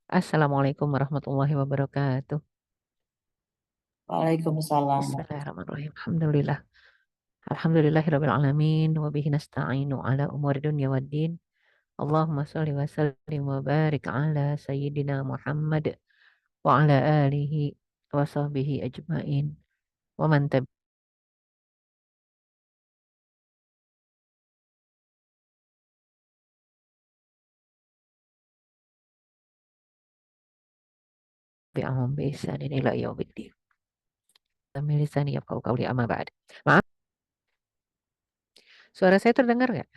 Assalamualaikum warahmatullahi wabarakatuh. Waalaikumsalam. Bismillahirrahmanirrahim. Alhamdulillah. Alhamdulillahirabbil alamin wa bihi nasta'inu ala umuri dunya waddin. Allahumma shalli wa sallim wa barik ala sayyidina Muhammad wa ala alihi wa sahbihi ajmain wa man tabi'ahum bi ihsanin ila yaumiddin. Min lisani yafqahu qawli amma ba'd. Maaf, suara saya terdengar nggak?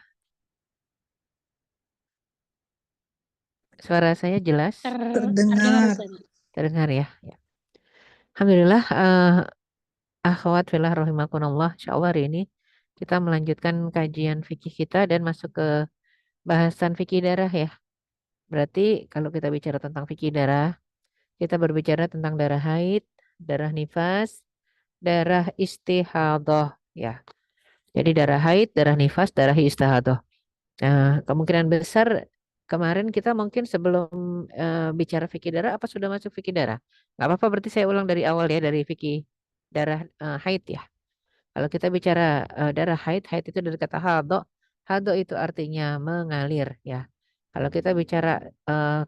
Suara saya jelas? Terdengar Terdengar. Ustaz. Terdengar ya? Ya. Alhamdulillah, akhwat fillah rahimakumullah. Insyaallah hari ini kita melanjutkan kajian fikih kita dan masuk ke bahasan fikih darah ya. Berarti kalau kita bicara tentang fikih darah, kita berbicara tentang darah haid, darah nifas, darah istihadah ya. Jadi darah haid, darah nifas, darah istihadah. Nah, kemungkinan besar kemarin kita mungkin sebelum bicara fikih darah apa sudah masuk fikih darah? Nggak apa-apa berarti saya ulang dari awal ya dari fikih darah haid ya. Kalau kita bicara darah haid, haid itu dari kata hado. Hado itu artinya mengalir ya. Kalau kita bicara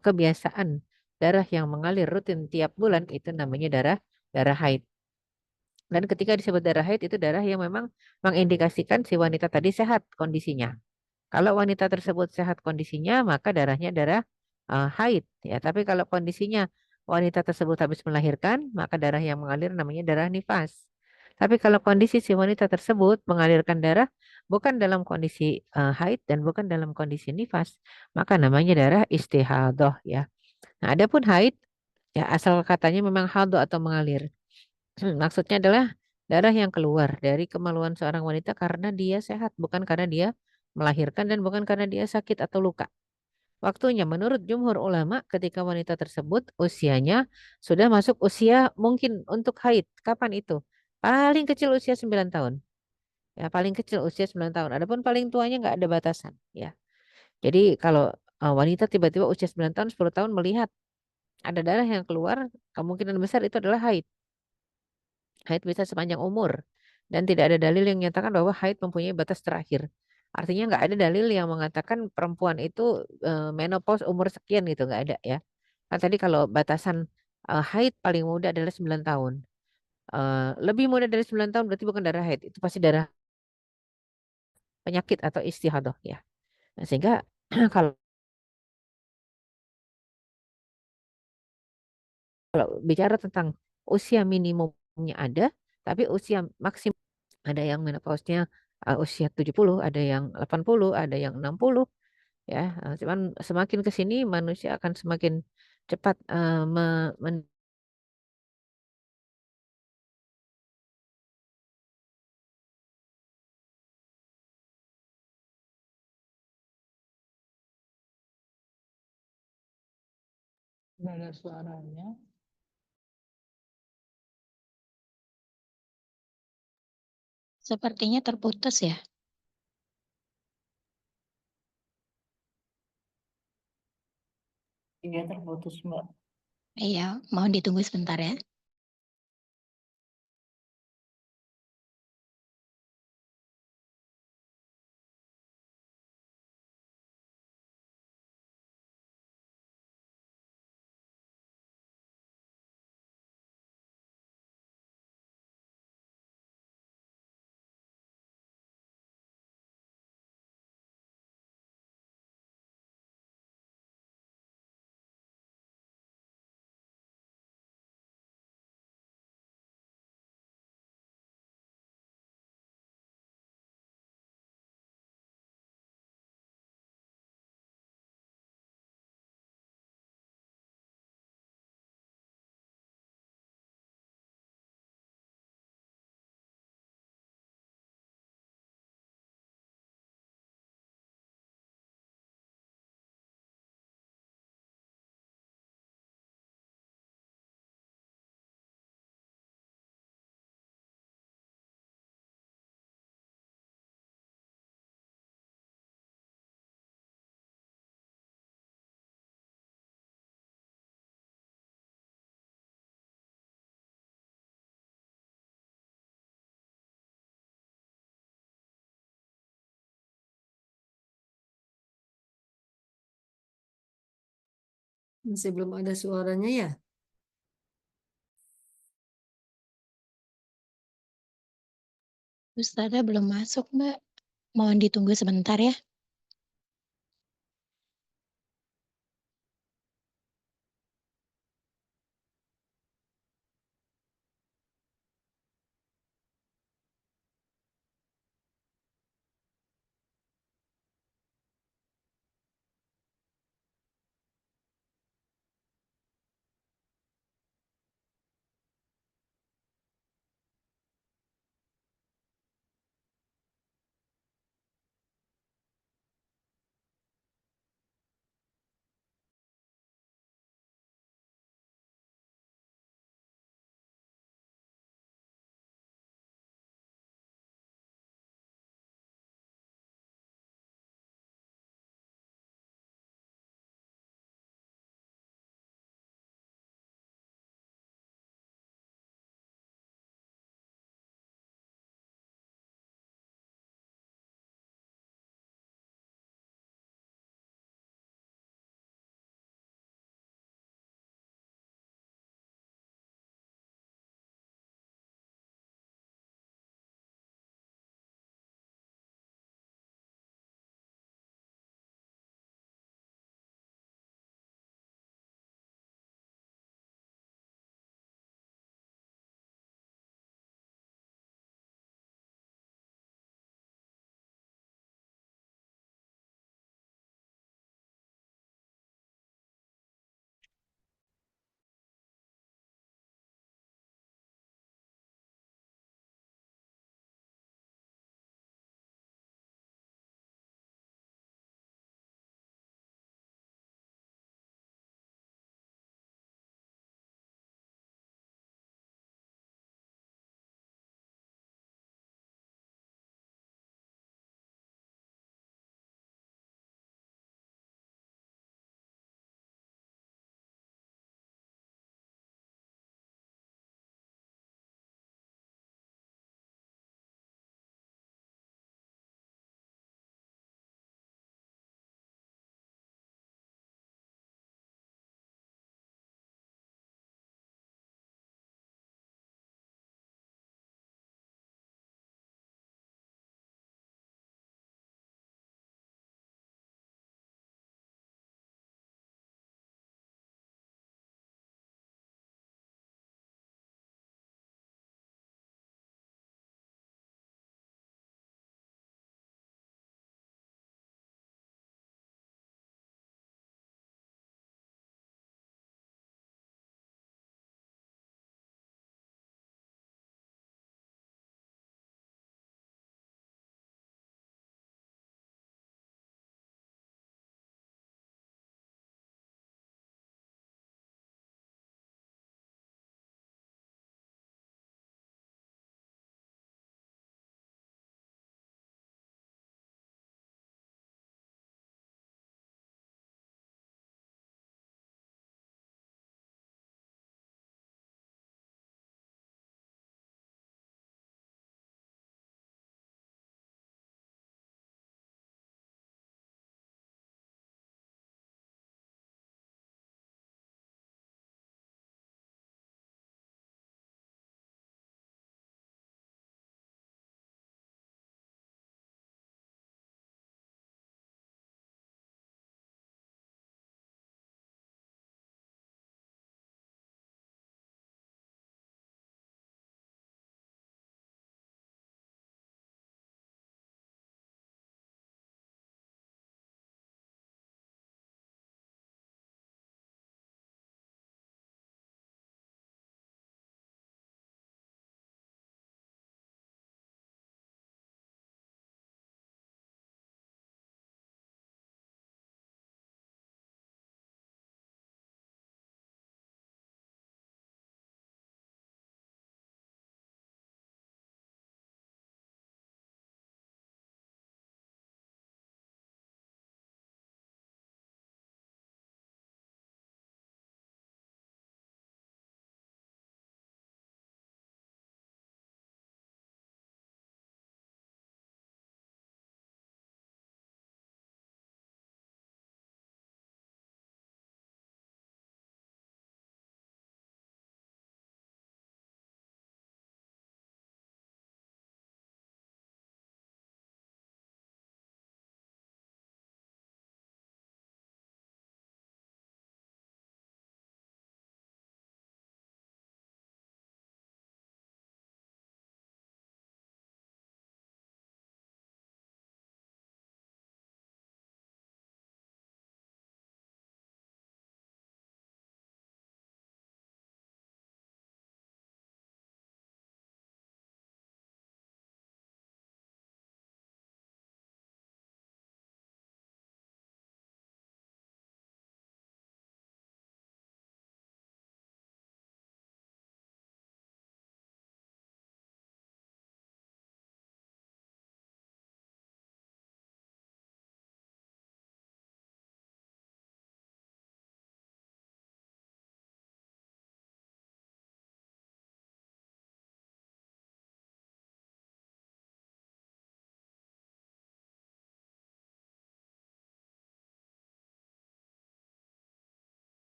kebiasaan darah yang mengalir rutin tiap bulan itu namanya darah darah haid. Dan ketika disebut darah haid itu darah yang memang mengindikasikan si wanita tadi sehat kondisinya. Kalau wanita tersebut sehat kondisinya, maka darahnya darah haid ya. Tapi kalau kondisinya wanita tersebut habis melahirkan, maka darah yang mengalir namanya darah nifas. Tapi kalau kondisi si wanita tersebut mengalirkan darah bukan dalam kondisi haid dan bukan dalam kondisi nifas, maka namanya darah istihadah ya. Nah, adapun haid ya asal katanya memang haldo atau mengalir. Maksudnya adalah darah yang keluar dari kemaluan seorang wanita karena dia sehat, bukan karena dia melahirkan dan bukan karena dia sakit atau luka. Waktunya menurut jumhur ulama ketika wanita tersebut usianya sudah masuk usia mungkin untuk haid. Kapan itu? Paling kecil usia 9 tahun. Ya, paling kecil usia 9 tahun. Adapun paling tuanya nggak ada batasan, ya. Jadi kalau wanita tiba-tiba usia 9 tahun, 10 tahun melihat ada darah yang keluar, kemungkinan besar itu adalah haid. Haid bisa sepanjang umur dan tidak ada dalil yang menyatakan bahwa haid mempunyai batas terakhir. Artinya nggak ada dalil yang mengatakan perempuan itu menopause umur sekian gitu nggak ada ya. Kan tadi kalau batasan haid paling muda adalah 9 tahun. Lebih muda dari 9 tahun berarti bukan darah haid, itu pasti darah penyakit atau istihadah ya. Nah, sehingga kalau bicara tentang usia minimumnya ada, tapi usia maksimum ada yang menopause-nya usia 70, ada yang 80, ada yang 60 ya. Cuman semakin ke sini manusia akan semakin cepat Nggak ada suaranya. Sepertinya terputus ya. Iya terputus Mbak. Iya, mohon ditunggu sebentar ya. Masih belum ada suaranya ya? Ustazah belum masuk, Mbak. Mohon ditunggu sebentar ya.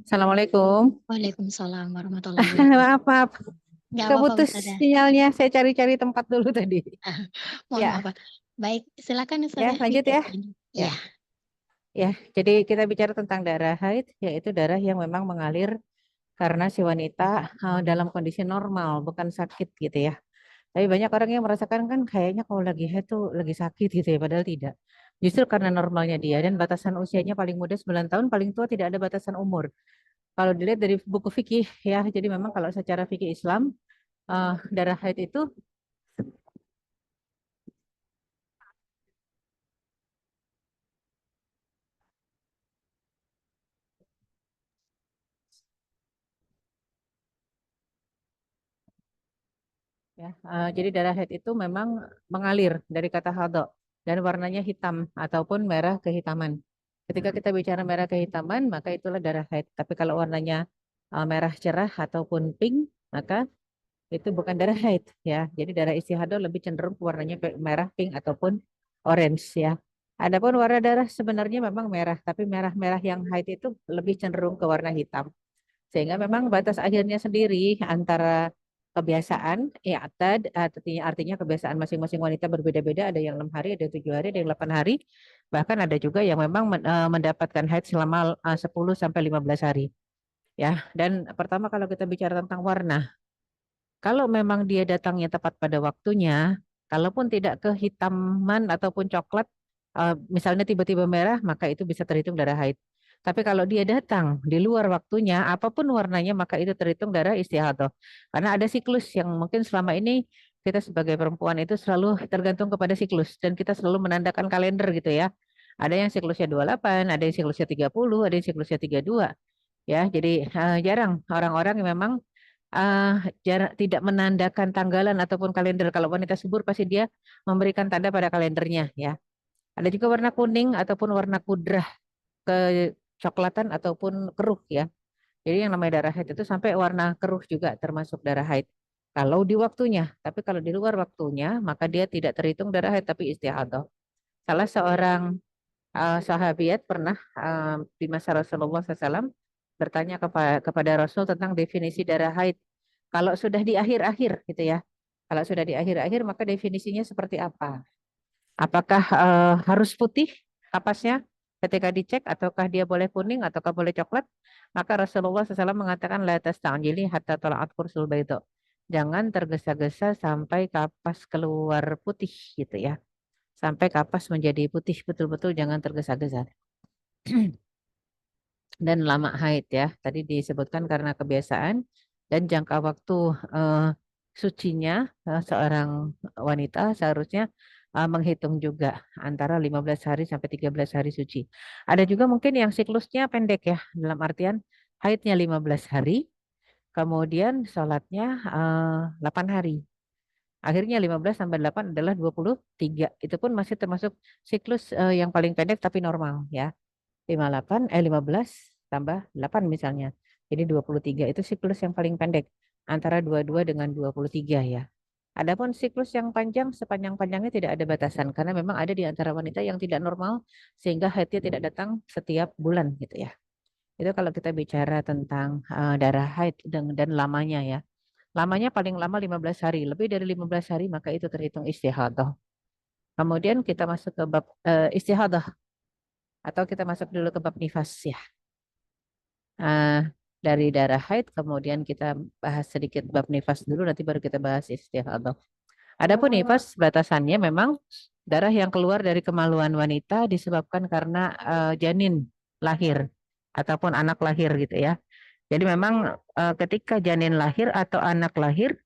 Assalamualaikum. Waalaikumsalam warahmatullahi wabarakatuh. Maaf, maaf. Nggak apa-apa Keputus Ustazah. sinyalnya. Saya cari-cari tempat dulu tadi. Mohon Ya, maaf Pak. Baik, silakan ya Ustazah. lanjut ya. Lanjut. Ya, Ya. ya. Jadi kita bicara tentang darah haid, yaitu darah yang memang mengalir karena si wanita dalam kondisi normal, bukan sakit gitu ya. Tapi banyak orang yang merasakan kan kayaknya kalau lagi haid tuh lagi sakit gitu ya, padahal tidak. Justru karena normalnya dia dan batasan usianya paling muda 9 tahun, paling tua tidak ada batasan umur. Kalau dilihat dari buku fikih ya, jadi memang kalau secara fikih Islam darah haid itu ya, jadi darah haid itu memang mengalir dari kata hadha dan warnanya hitam ataupun merah kehitaman. Ketika kita bicara merah kehitaman, maka itulah darah haid. Tapi kalau warnanya merah cerah ataupun pink, maka itu bukan darah haid ya. Jadi darah istihadah lebih cenderung warnanya merah, pink ataupun orange ya. Adapun warna darah sebenarnya memang merah, tapi merah-merah yang haid itu lebih cenderung ke warna hitam. Sehingga memang batas akhirnya sendiri antara kebiasaan, artinya kebiasaan masing-masing wanita berbeda-beda, ada yang 6 hari, ada yang 7 hari, ada yang 8 hari, bahkan ada juga yang memang mendapatkan haid selama 10 sampai 15 hari. Ya, dan pertama kalau kita bicara tentang warna, kalau memang dia datangnya tepat pada waktunya, kalaupun tidak kehitaman ataupun coklat, misalnya tiba-tiba merah, maka itu bisa terhitung darah haid. Tapi kalau dia datang di luar waktunya, apapun warnanya, maka itu terhitung darah istihadah. Karena ada siklus yang mungkin selama ini kita sebagai perempuan itu selalu tergantung kepada siklus. Dan kita selalu menandakan kalender gitu ya. Ada yang siklusnya 28, ada yang siklusnya 30, ada yang siklusnya 32. Ya, jadi jarang orang-orang yang memang uh, tidak menandakan tanggalan ataupun kalender. Kalau wanita subur pasti dia memberikan tanda pada kalendernya ya. Ada juga warna kuning ataupun warna kudrah kecoklatan ataupun keruh ya. Jadi yang namanya darah haid itu sampai warna keruh juga termasuk darah haid. Kalau di waktunya, tapi kalau di luar waktunya maka dia tidak terhitung darah haid tapi istihadah. Salah seorang sahabiat pernah di masa Rasulullah SAW bertanya kepada Rasul tentang definisi darah haid. Kalau sudah di akhir-akhir gitu ya. Kalau sudah di akhir-akhir maka definisinya seperti apa? Apakah harus putih kapasnya ketika dicek ataukah dia boleh kuning ataukah boleh coklat? Maka Rasulullah SAW mengatakan la tasta'jili hatta tala'at kursul baydha. Jangan tergesa-gesa sampai kapas keluar putih gitu ya. Sampai kapas menjadi putih betul-betul jangan tergesa-gesa. Dan lama haid ya. Tadi disebutkan karena kebiasaan dan jangka waktu eh, sucinya seorang wanita seharusnya menghitung juga antara 15 hari sampai 13 hari suci. Ada juga mungkin yang siklusnya pendek ya, dalam artian haidnya 15 hari, kemudian sholatnya 8 hari. Akhirnya 15 tambah 8 adalah 23. Itu pun masih termasuk siklus yang paling pendek tapi normal ya. 15 tambah 8 misalnya. Jadi 23 itu siklus yang paling pendek antara 22 dengan 23 ya. Adapun siklus yang panjang sepanjang-panjangnya tidak ada batasan karena memang ada di antara wanita yang tidak normal sehingga haidnya tidak datang setiap bulan gitu ya. Itu kalau kita bicara tentang darah haid dan lamanya ya. Lamanya paling lama 15 hari, lebih dari 15 hari maka itu terhitung istihadah. Kemudian kita masuk ke bab istihadah atau kita masuk dulu ke bab nifas ya. Ah, dari darah haid, kemudian kita bahas sedikit bab nifas dulu, nanti baru kita bahas istihadah. Adapun nifas, batasannya memang darah yang keluar dari kemaluan wanita disebabkan karena janin lahir ataupun anak lahir gitu ya. Jadi memang ketika janin lahir atau anak lahir,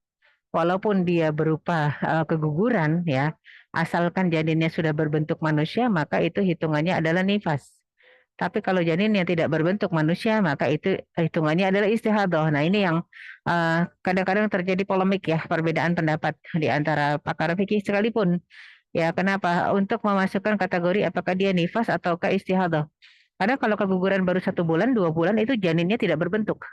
walaupun dia berupa keguguran ya, asalkan janinnya sudah berbentuk manusia, maka itu hitungannya adalah nifas. Tapi kalau janin yang tidak berbentuk manusia, maka itu hitungannya adalah istihadah. Nah, ini yang kadang-kadang terjadi polemik ya, perbedaan pendapat di antara pakar fikih sekalipun. Ya, kenapa? Untuk memasukkan kategori apakah dia nifas ataukah istihadah. Karena kalau keguguran baru 1 bulan, 2 bulan itu janinnya tidak berbentuk.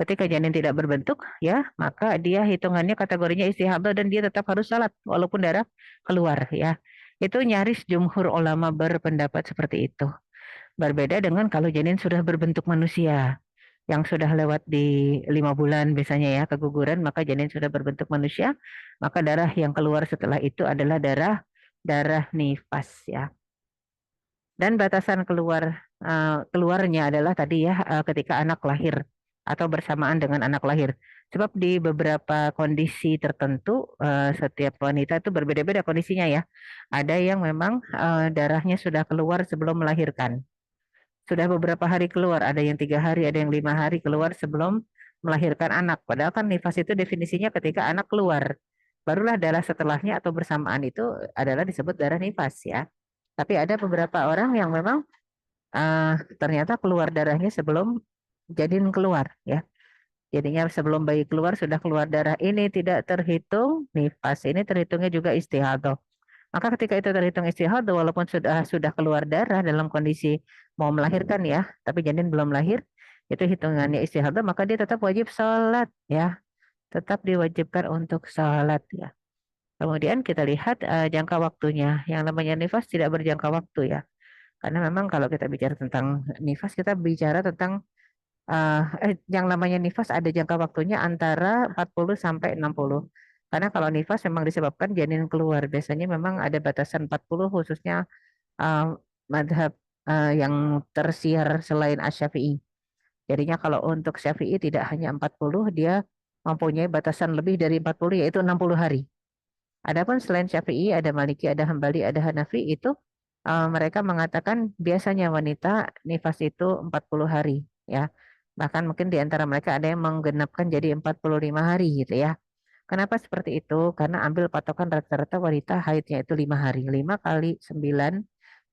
Ketika janin tidak berbentuk, ya maka dia hitungannya kategorinya istihadah dan dia tetap harus salat walaupun darah keluar. Ya, itu nyaris jumhur ulama berpendapat seperti itu. Berbeda dengan kalau janin sudah berbentuk manusia. yang sudah lewat di 5 bulan biasanya ya keguguran, maka janin sudah berbentuk manusia, maka darah yang keluar setelah itu adalah darah darah nifas ya. Dan batasan keluarnya adalah tadi ya ketika anak lahir atau bersamaan dengan anak lahir. Sebab di beberapa kondisi tertentu setiap wanita itu berbeda-beda kondisinya ya. Ada yang memang darahnya sudah keluar sebelum melahirkan. Sudah beberapa hari keluar, ada yang 3 hari, ada yang 5 hari keluar sebelum melahirkan anak. Padahal kan nifas itu definisinya ketika anak keluar. Barulah darah setelahnya atau bersamaan itu adalah disebut darah nifas ya. Tapi ada beberapa orang yang memang ternyata keluar darahnya sebelum janin keluar ya. Jadinya sebelum bayi keluar sudah keluar darah, ini tidak terhitung nifas, ini terhitungnya juga istihadah. Maka ketika itu terhitung istihadah walaupun sudah keluar darah dalam kondisi mau melahirkan ya, tapi janin belum lahir, itu hitungannya istihadah, maka dia tetap wajib sholat ya, tetap diwajibkan untuk sholat ya. Kemudian kita lihat jangka waktunya, yang namanya nifas tidak berjangka waktu ya. Karena memang kalau kita bicara tentang nifas, kita bicara tentang yang namanya nifas ada jangka waktunya antara 40 sampai 60. Karena kalau nifas memang disebabkan janin keluar. Biasanya memang ada batasan 40 khususnya eh, madhab yang tersiar selain Asy-Syafi'i. Jadinya kalau untuk Syafi'i tidak hanya 40, dia mempunyai batasan lebih dari 40 yaitu 60 hari. Adapun selain Syafi'i, ada Maliki, ada Hambali, ada Hanafi, itu mereka mengatakan biasanya wanita nifas itu 40 hari ya. Bahkan mungkin di antara mereka ada yang menggenapkan jadi 45 hari gitu ya. Kenapa seperti itu? Karena ambil patokan rata-rata wanita haidnya itu 5 hari. 5 kali 9.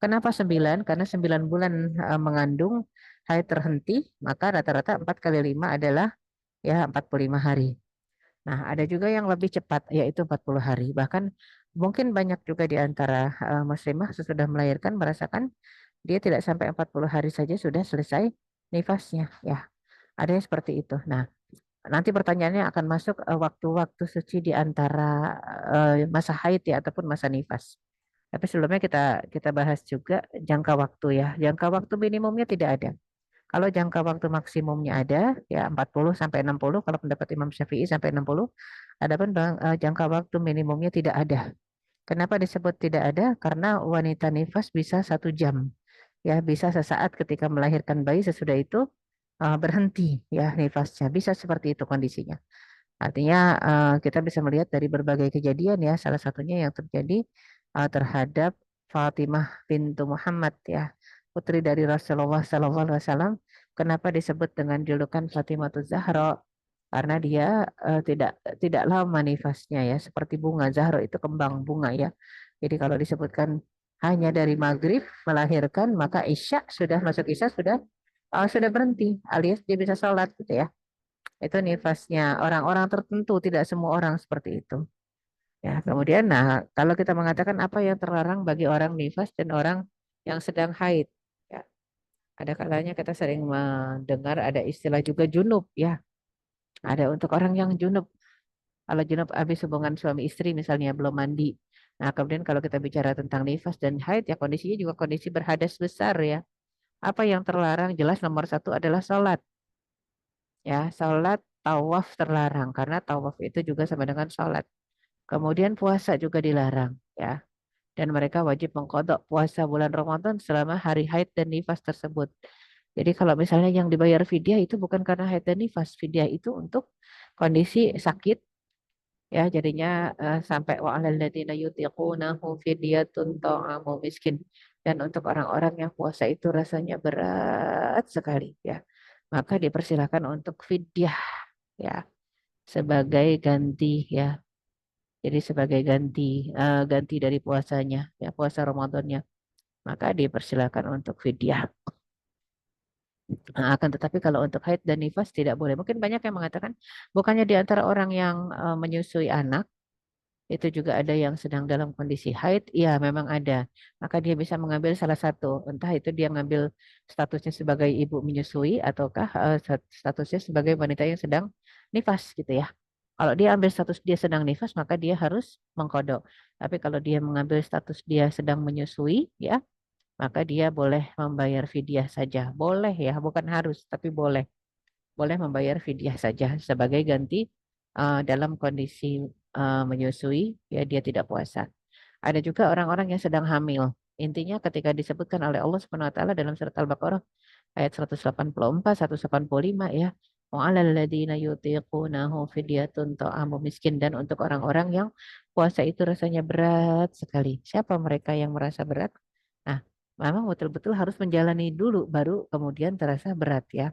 Kenapa 9? Karena 9 bulan mengandung haid terhenti, maka rata-rata 4 kali 5 adalah ya 45 hari. Nah, ada juga yang lebih cepat, yaitu 40 hari. Bahkan mungkin banyak juga di antara muslimah sesudah melahirkan merasakan dia tidak sampai 40 hari saja sudah selesai nifasnya. Ya, ada yang seperti itu. Nah, nanti pertanyaannya akan masuk waktu-waktu suci di antara masa haid ya ataupun masa nifas. Tapi sebelumnya kita kita bahas juga jangka waktu ya. Jangka waktu minimumnya tidak ada. Kalau jangka waktu maksimumnya ada ya 40 sampai 60, kalau pendapat Imam Syafi'i sampai 60. Adapun jangka waktu minimumnya tidak ada. Kenapa disebut tidak ada? Karena wanita nifas bisa 1 jam. Ya, bisa sesaat ketika melahirkan bayi, sesudah itu berhenti ya nifasnya. Bisa seperti itu kondisinya. Artinya kita bisa melihat dari berbagai kejadian ya, salah satunya yang terjadi terhadap Fatimah bintu Muhammad ya, putri dari Rasulullah SAW. Kenapa disebut dengan julukan Fatimah Zahra? Karena dia tidak tidak lama nifasnya ya, seperti bunga. Zahra itu kembang bunga ya. Jadi kalau disebutkan hanya dari maghrib melahirkan, maka isya sudah masuk isya sudah berhenti, alias dia bisa sholat gitu ya. Itu nifasnya orang-orang tertentu, tidak semua orang seperti itu. Ya, kemudian nah kalau kita mengatakan apa yang terlarang bagi orang nifas dan orang yang sedang haid, ya, ada kalanya kita sering mendengar ada istilah juga junub, ya. Ada untuk orang yang junub. Kalau junub habis hubungan suami istri misalnya belum mandi. Nah, kemudian kalau kita bicara tentang nifas dan haid, ya kondisinya juga kondisi berhadas besar ya. Apa yang terlarang? Jelas nomor satu adalah sholat. Ya, sholat tawaf terlarang karena tawaf itu juga sama dengan sholat. Kemudian puasa juga dilarang, ya. Dan mereka wajib mengkodok puasa bulan Ramadan selama hari haid dan nifas tersebut. Jadi kalau misalnya yang dibayar fidyah itu bukan karena haid dan nifas, fidyah itu untuk kondisi sakit, ya. Jadinya sampai wa'alal ladzina yutiqunahu fidyatun ta'amu miskin. Dan untuk orang-orang yang puasa itu rasanya berat sekali, ya. Maka dipersilakan untuk fidyah, ya, sebagai ganti ya. Jadi sebagai ganti dari puasanya, ya puasa Ramadannya, maka dipersilakan untuk fidyah. Nah, akan tetapi kalau untuk haid dan nifas tidak boleh. Mungkin banyak yang mengatakan bukannya di antara orang yang menyusui anak itu juga ada yang sedang dalam kondisi haid. Iya, memang ada. Maka dia bisa mengambil salah satu. Entah itu dia mengambil statusnya sebagai ibu menyusui ataukah statusnya sebagai wanita yang sedang nifas gitu ya. Kalau dia ambil status dia sedang nifas, maka dia harus mengkodok. Tapi kalau dia mengambil status dia sedang menyusui, ya, maka dia boleh membayar fidyah saja. Boleh ya, bukan harus, tapi boleh. boleh membayar fidyah saja sebagai ganti dalam kondisi menyusui, ya dia tidak puasa. Ada juga orang-orang yang sedang hamil. Intinya ketika disebutkan oleh Allah Subhanahu wa taala dalam surat Al-Baqarah ayat 184, 185 ya. Wa'alal ladzina yutiqunahu fidyatun ta'amu miskin, dan untuk orang-orang yang puasa itu rasanya berat sekali. Siapa mereka yang merasa berat? Nah, memang betul-betul harus menjalani dulu baru kemudian terasa berat ya.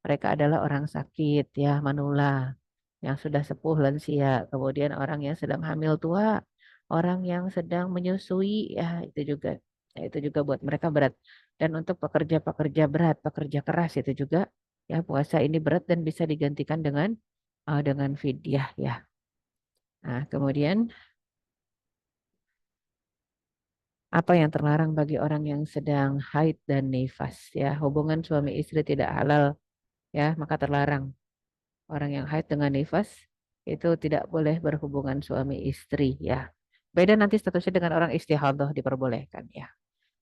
Mereka adalah orang sakit ya, manula, yang sudah sepuh lansia, kemudian orang yang sedang hamil tua, orang yang sedang menyusui ya itu juga buat mereka berat. Dan untuk pekerja-pekerja berat, pekerja keras itu juga ya puasa ini berat dan bisa digantikan dengan fidyah ya. Nah, kemudian apa yang terlarang bagi orang yang sedang haid dan nifas ya, hubungan suami istri tidak halal ya, maka terlarang. Orang yang haid dengan nifas itu tidak boleh berhubungan suami istri ya. Beda nanti statusnya dengan orang istihadah, diperbolehkan ya.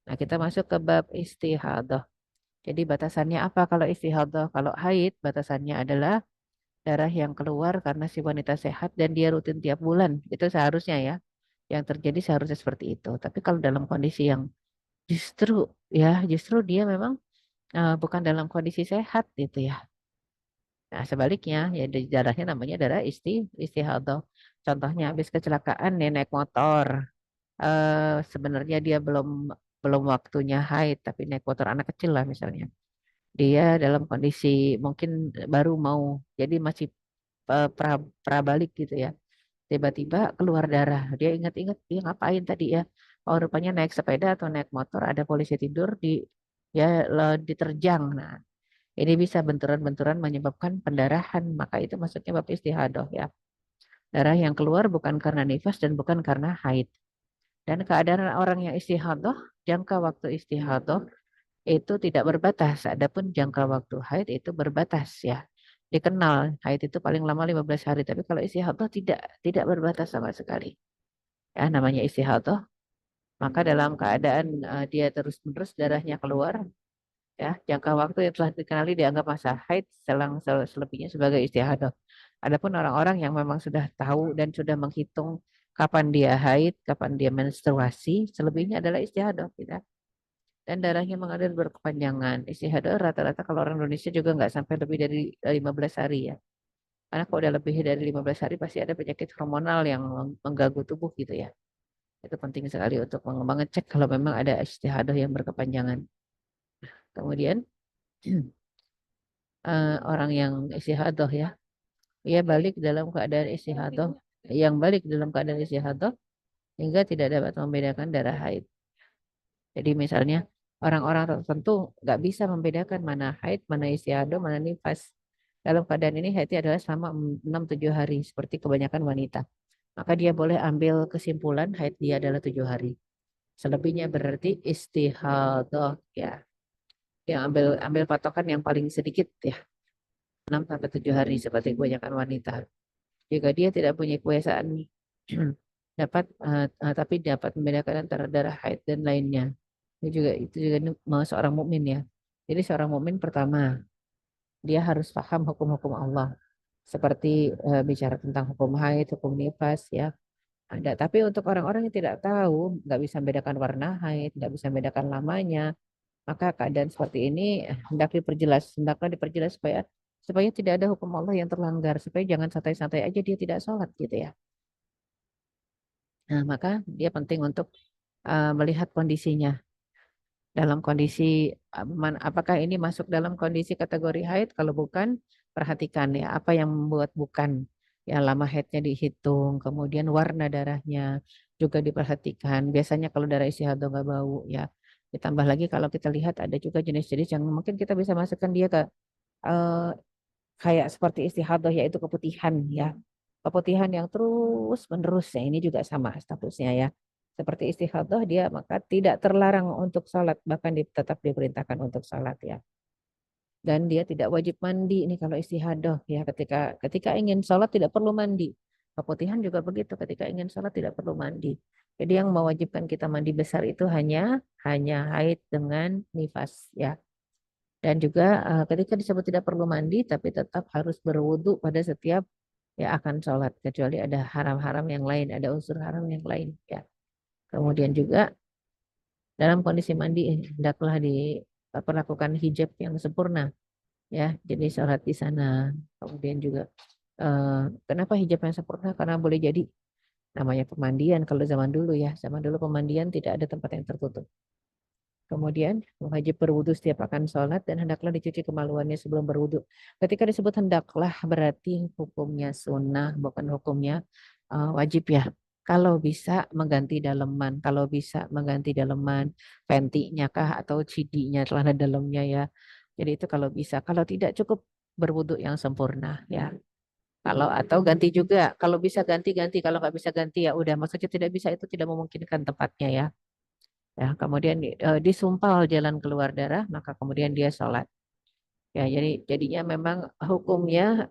Nah, kita masuk ke bab istihadah. Jadi batasannya apa kalau istihadah? Kalau haid batasannya adalah darah yang keluar karena si wanita sehat dan dia rutin tiap bulan. Itu seharusnya ya. Yang terjadi seharusnya seperti itu. Tapi kalau dalam kondisi yang justru dia memang bukan dalam kondisi sehat gitu ya. Nah, sebaliknya ya darahnya namanya darah istihadah. Contohnya habis kecelakaan nih naik motor. Sebenarnya dia belum belum waktunya haid tapi naik motor anak kecil lah misalnya. Dia dalam kondisi mungkin baru mau jadi masih pra, prabalik gitu ya. Tiba-tiba keluar darah. Dia ingat-ingat dia ngapain tadi ya. Oh, rupanya naik sepeda atau naik motor ada polisi tidur ya diterjang. Nah, ini bisa benturan-benturan menyebabkan pendarahan, maka itu maksudnya bab istihadah ya. Darah yang keluar bukan karena nifas dan bukan karena haid. Dan keadaan orang yang istihadah, jangka waktu istihadah itu tidak berbatas. Adapun jangka waktu haid itu berbatas ya. Dikenal haid itu paling lama 15 hari, tapi kalau istihadah tidak berbatas sama sekali. Ya, namanya istihadah, maka dalam keadaan dia terus-menerus darahnya keluar, ya jangka waktu yang telah dikenali dianggap masa haid, selebihnya sebagai istihadah. Adapun orang-orang yang memang sudah tahu dan sudah menghitung kapan dia haid, kapan dia menstruasi, selebihnya adalah istihadah kita. Dan darahnya mengalir berkepanjangan. Istihadah rata-rata kalau orang Indonesia juga nggak sampai lebih dari 15 hari ya. Karena kalau udah lebih dari 15 hari pasti ada penyakit hormonal yang mengganggu tubuh gitu ya. Itu penting sekali untuk mengecek kalau memang ada istihadah yang berkepanjangan. Kemudian orang yang istihadah ya, ia balik dalam keadaan istihadah, yang balik dalam keadaan istihadah hingga tidak dapat membedakan darah haid. Jadi misalnya orang-orang tertentu nggak bisa membedakan mana haid, mana istihadah, mana nifas. Dalam keadaan ini haidnya adalah selama 6-7 hari seperti kebanyakan wanita. Maka dia boleh ambil kesimpulan haid dia adalah 7 hari. Selebihnya berarti istihadah ya. Yang ambil patokan yang paling sedikit ya. 6-7 hari seperti kebanyakan wanita. Jika dia tidak punya kebiasaan tapi dapat membedakan antara darah haid dan lainnya. Itu juga seorang mukmin ya. Jadi seorang mukmin pertama dia harus paham hukum-hukum Allah. Seperti bicara tentang hukum haid, hukum nifas ya. Ada. Tapi untuk orang-orang yang tidak tahu, nggak bisa membedakan warna haid, nggak bisa membedakan lamanya, maka keadaan seperti ini hendaklah diperjelas supaya tidak ada hukum Allah yang terlanggar, supaya jangan santai-santai aja dia tidak sholat gitu ya. Nah, maka dia penting untuk melihat kondisinya. Dalam kondisi apakah ini masuk dalam kondisi kategori haid? Kalau bukan, perhatikan ya apa yang membuat bukan. Ya, lama haidnya dihitung, kemudian warna darahnya juga diperhatikan. Biasanya kalau darah istihadah nggak bau ya. Ditambah lagi kalau kita lihat ada juga jenis-jenis yang mungkin kita bisa masukkan dia ke eh, kayak seperti istihadah yaitu keputihan ya. Keputihan yang terus menerus ya ini juga sama statusnya ya. Seperti istihadah dia maka tidak terlarang untuk salat bahkan tetap diperintahkan untuk salat ya. Dan dia tidak wajib mandi ini kalau istihadah ya ketika ingin salat tidak perlu mandi. Keputihan juga begitu ketika ingin salat tidak perlu mandi. Jadi yang mewajibkan kita mandi besar itu hanya haid dengan nifas ya. Dan juga ketika disebut tidak perlu mandi, tapi tetap harus berwudu pada setiap ya akan sholat, kecuali ada haram-haram yang lain, ada unsur haram yang lain ya. Kemudian juga dalam kondisi mandi hendaklah diperlakukan hijab yang sempurna ya. Jadi sholat di sana. Kemudian juga kenapa hijab yang sempurna? Karena boleh jadi namanya pemandian kalau zaman dulu ya. Zaman dulu pemandian tidak ada tempat yang tertutup. Kemudian wajib berwudu setiap akan sholat dan hendaklah dicuci kemaluannya sebelum berwudu. Ketika disebut hendaklah berarti hukumnya sunnah, bukan hukumnya wajib ya. Kalau bisa mengganti daleman, kalau bisa mengganti daleman, pentinya kah atau cidinya celana dalamnya ya. Jadi itu kalau bisa. Kalau tidak cukup berwudu yang sempurna ya. Kalau atau ganti juga, kalau bisa ganti-ganti, kalau nggak bisa ganti ya udah. Maksudnya tidak bisa itu tidak memungkinkan tempatnya ya. Ya, kemudian disumpal jalan keluar darah, maka kemudian dia sholat. Ya, jadi jadinya memang hukumnya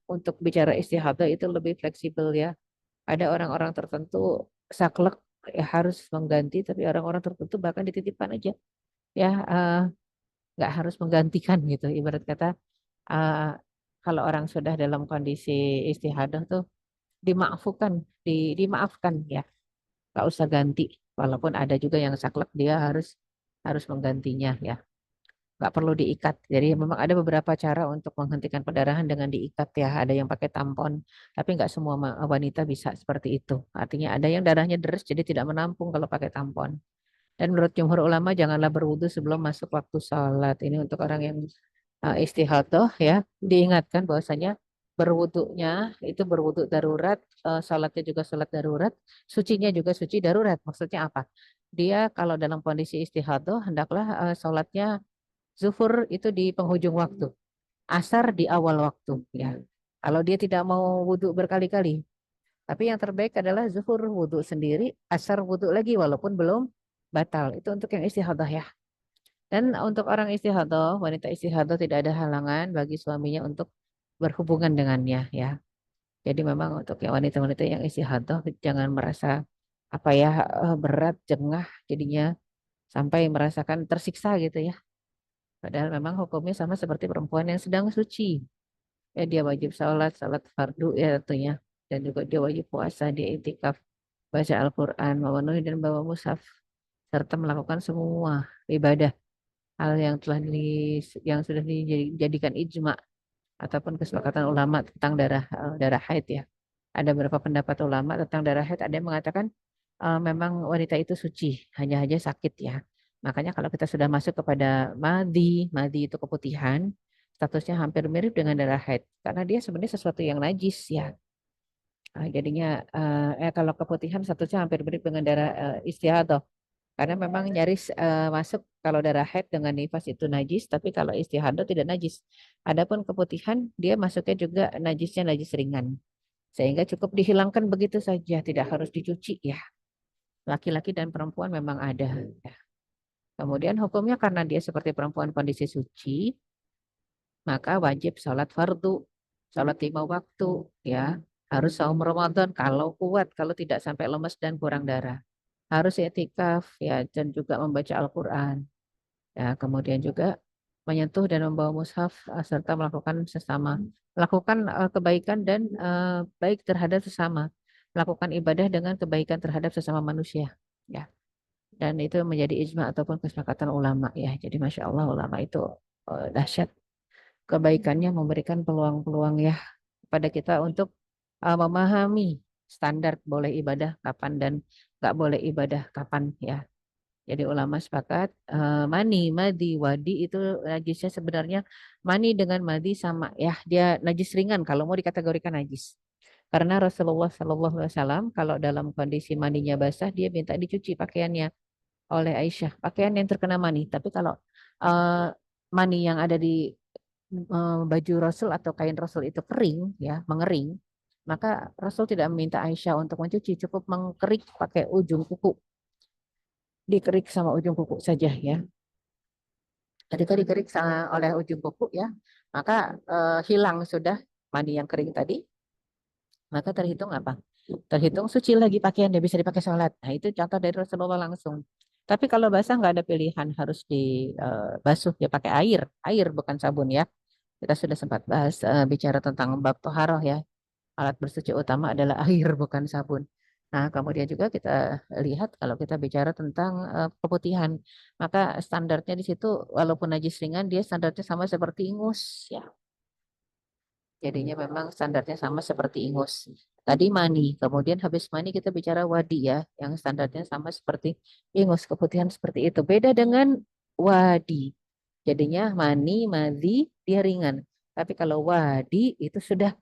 untuk bicara istihadah itu lebih fleksibel ya. Ada orang-orang tertentu saklek ya harus mengganti, tapi orang-orang tertentu bahkan dititipkan aja. Ya, nggak harus menggantikan gitu. Ibarat kata eh, kalau orang sudah dalam kondisi istihadah tuh dimaafkan, dimaafkan ya, nggak usah ganti. Walaupun ada juga yang saklek dia harus harus menggantinya ya, nggak perlu diikat. Jadi memang ada beberapa cara untuk menghentikan perdarahan dengan diikat ya. Ada yang pakai tampon, tapi nggak semua wanita bisa seperti itu. Artinya ada yang darahnya deres jadi tidak menampung kalau pakai tampon. Dan menurut jumhur ulama janganlah berwudu sebelum masuk waktu sholat. Ini untuk orang yang istihadah ya. Diingatkan bahwasanya berwudunya itu berwudu darurat, sholatnya juga sholat darurat, sucinya juga suci darurat. Maksudnya apa? Dia kalau dalam kondisi istihadah hendaklah sholatnya zuhur itu di penghujung waktu, asar di awal waktu ya. Kalau dia tidak mau wudhu berkali-kali, tapi yang terbaik adalah zuhur wudhu sendiri, asar wudhu lagi walaupun belum batal. Itu untuk yang istihadah ya. Dan untuk orang istihadah, wanita istihadah tidak ada halangan bagi suaminya untuk berhubungan dengannya ya. Jadi memang untuk yang wanita-wanita yang istihadah jangan merasa apa ya berat, jengah jadinya sampai merasakan tersiksa gitu ya. Padahal memang hukumnya sama seperti perempuan yang sedang suci. Ya dia wajib sholat, sholat fardu ya tentunya. Dan juga dia wajib puasa, dia iktikaf, baca Al-Quran, memenuhi dan bawa mushaf. Serta melakukan semua ibadah. Hal yang yang sudah dijadikan ijma ataupun kesepakatan ulama tentang darah haid ya. Ada beberapa pendapat ulama tentang darah haid. Ada yang mengatakan memang wanita itu suci, hanya sakit ya. Makanya kalau kita sudah masuk kepada madi itu keputihan, statusnya hampir mirip dengan darah haid karena dia sebenarnya sesuatu yang najis ya. Jadinya kalau keputihan statusnya hampir mirip dengan darah istihadah karena memang nyaris masuk kalau darah haid dengan nifas itu najis, tapi kalau istihadah tidak najis. Adapun keputihan dia masuknya juga najisnya najis ringan. Sehingga cukup dihilangkan begitu saja, tidak harus dicuci ya. Laki-laki dan perempuan memang ada. Ya. Kemudian hukumnya karena dia seperti perempuan kondisi suci, maka wajib sholat fardu, sholat 5 waktu, ya. Harus saum Ramadan kalau kuat, kalau tidak sampai lemes dan kurang darah. Harus i'tikaf, ya, dan juga membaca Al-Quran. Ya, kemudian juga menyentuh dan membawa mushaf serta melakukan kebaikan dan baik terhadap sesama, melakukan ibadah dengan kebaikan terhadap sesama manusia. Ya. Dan itu menjadi ijma ataupun kesepakatan ulama ya. Jadi Masya Allah ulama itu dahsyat kebaikannya memberikan peluang-peluang ya kepada kita untuk memahami standar boleh ibadah kapan dan nggak boleh ibadah kapan ya. Jadi ulama sepakat madi, wadi itu najisnya sebenarnya mani dengan madi sama ya dia najis ringan kalau mau dikategorikan najis. Karena Rasulullah Shallallahu Alaihi Wasallam kalau dalam kondisi mandinya basah dia minta dicuci pakaiannya oleh Aisyah, pakaian yang terkena mani. Tapi kalau uh, mani yang ada di baju Rasul atau kain Rasul itu kering, ya, mengering, maka Rasul tidak meminta Aisyah untuk mencuci, cukup mengkerik pakai ujung kuku, dikerik sama ujung kuku saja, ya. Ketika dikerik oleh ujung kuku, ya, maka hilang sudah mani yang kering tadi, maka terhitung apa? Terhitung suci lagi pakaian, dia bisa dipakai sholat. Nah, itu contoh dari Rasulullah langsung. Tapi kalau basah nggak ada pilihan, harus dibasuh ya pakai air bukan sabun ya. Kita sudah sempat bahas bicara tentang bab toharoh ya. Alat bersuci utama adalah air bukan sabun. Nah, kemudian juga kita lihat kalau kita bicara tentang keputihan, maka standarnya di situ walaupun najis ringan dia standarnya sama seperti ingus ya. Jadinya memang standarnya sama seperti ingus. Tadi mani, kemudian habis mani kita bicara wadi ya, yang standarnya sama seperti ingus, keputihan seperti itu. Beda dengan wadi. Jadinya mani, madi, dia ringan. Tapi kalau wadi itu sudah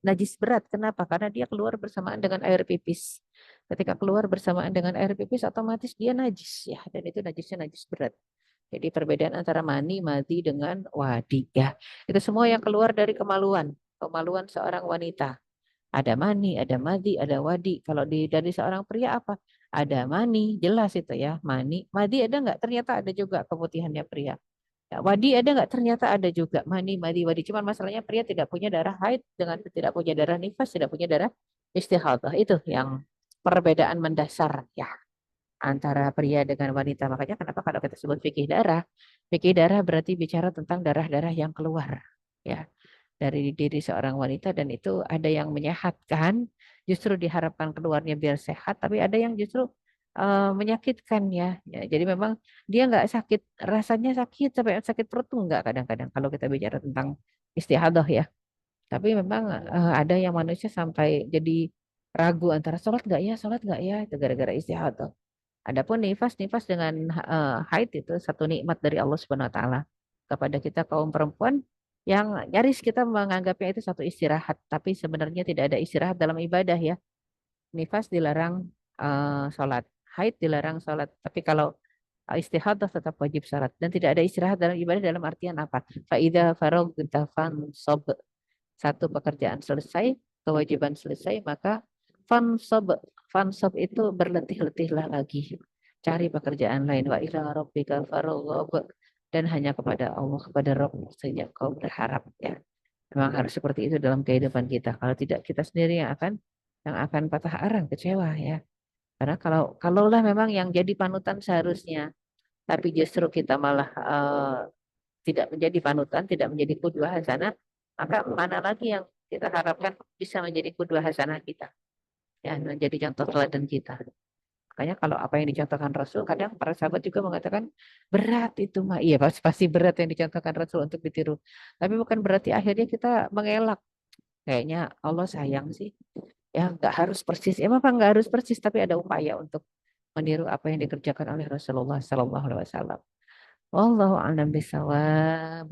najis berat. Kenapa? Karena dia keluar bersamaan dengan air pipis. Ketika keluar bersamaan dengan air pipis, otomatis dia najis ya, dan itu najisnya najis berat. Jadi perbedaan antara mani, madi dengan wadi ya. Itu semua yang keluar dari kemaluan, kemaluan seorang wanita. Ada mani, ada madi, ada wadi. Kalau dari seorang pria apa? Ada mani, jelas itu ya, mani. Madi ada nggak? Ternyata ada juga keputihannya pria. Ya, wadi ada nggak? Ternyata ada juga mani, madi, wadi. Cuman masalahnya pria tidak punya darah haid dengan tidak punya darah nifas, tidak punya darah istihadah. Itu yang perbedaan mendasar ya antara pria dengan wanita. Makanya kenapa kalau kita sebut fikih darah berarti bicara tentang darah-darah yang keluar ya dari diri seorang wanita, dan itu ada yang menyehatkan, justru diharapkan keluarnya biar sehat, tapi ada yang justru menyakitkan ya. Ya, jadi memang dia nggak sakit, rasanya sakit sampai sakit perut tuh nggak kadang-kadang kalau kita bicara tentang istihadah ya. Tapi memang ada yang manusia sampai jadi ragu antara sholat nggak ya, itu gara-gara istihadah. Adapun nifas dengan haid itu satu nikmat dari Allah Subhanahu wa taala kepada kita kaum perempuan yang nyaris kita menganggapnya itu satu istirahat, tapi sebenarnya tidak ada istirahat dalam ibadah ya. Nifas dilarang sholat, haid dilarang sholat, tapi kalau istihadah tetap wajib sholat, dan tidak ada istirahat dalam ibadah dalam artian apa? Faida faragta fansob, satu pekerjaan selesai, kewajiban selesai, maka fansob, fansob itu berletih-letihlah lagi, cari pekerjaan lain. Wa ila rabbika farghab, dan hanya kepada Allah, kepada Rabb saja kau berharap ya. Memang harus seperti itu dalam kehidupan kita. Kalau tidak, kita sendiri yang akan patah arang, kecewa ya. Karena kalaulah memang yang jadi panutan seharusnya, tapi justru kita malah tidak menjadi panutan, tidak menjadi qudwah hasanah, maka mana lagi yang kita harapkan bisa menjadi qudwah hasanah kita, ya, menjadi contoh teladan kita. Makanya kalau apa yang dicontohkan Rasul, kadang para sahabat juga mengatakan berat itu mah. Iya, pasti berat yang dicontohkan Rasul untuk ditiru. Tapi bukan berarti akhirnya kita mengelak. Kayaknya Allah sayang sih. Ya nggak harus persis. Emang apa nggak harus persis, tapi ada upaya untuk meniru apa yang dikerjakan oleh Rasulullah Sallallahu Alaihi Wasallam. Wallahu a'lam bishawab.